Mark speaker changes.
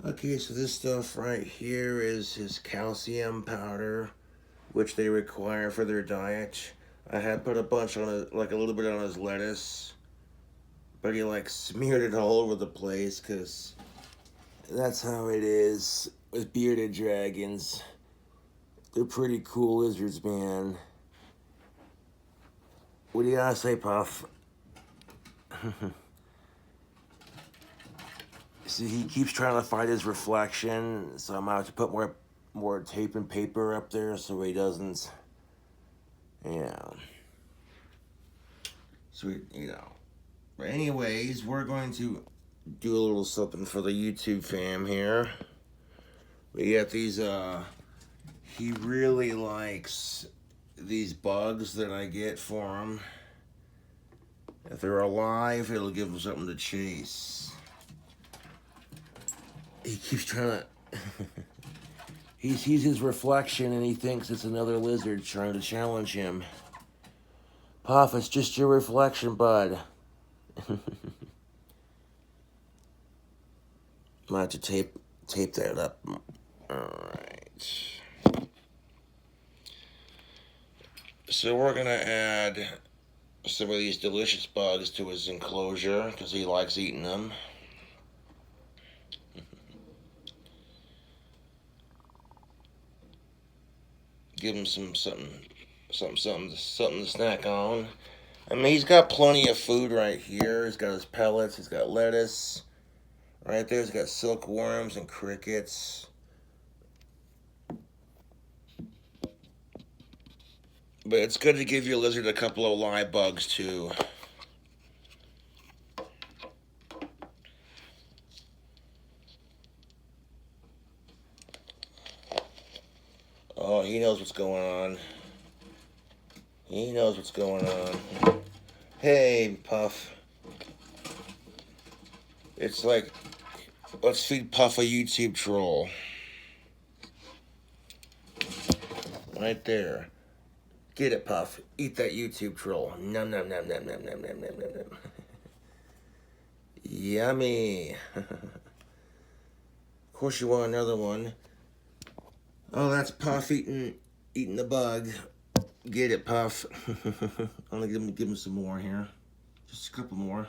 Speaker 1: Okay, so this stuff right here is his calcium powder, which they require for their diet. I had put a bunch on it, like a little bit on his lettuce, but he like smeared it all over the place because that's how it is with bearded dragons. They're pretty cool lizards, man. What do you gotta say, Puff? See, he keeps trying to fight his reflection, so I'm gonna have to put more tape and paper up there so he doesn't. Yeah. So But anyways, we're going to do a little something for the YouTube fam here. We got these. He really likes these bugs that I get for him. If they're alive, it'll give him something to chase. He keeps trying to... He sees his reflection and he thinks it's another lizard trying to challenge him. Puff, it's just your reflection, bud. I'm gonna have to tape that up. Alright. So we're gonna add some of these delicious bugs to his enclosure because he likes eating them. Give him something to snack on. I mean, he's got plenty of food right here. He's got his pellets. He's got lettuce. Right there, he's got silkworms and crickets. But it's good to give your lizard a couple of live bugs, too. Oh, he knows what's going on. He knows what's going on. Hey, Puff. It's like, let's feed Puff a YouTube troll. Right there. Get it, Puff. Eat that YouTube troll. Nom nom nom nom nom nom nom nom nom. Yummy. Of course you want another one. Oh, that's Puff eating the bug. Get it, Puff. I'm gonna give him some more here. Just a couple more.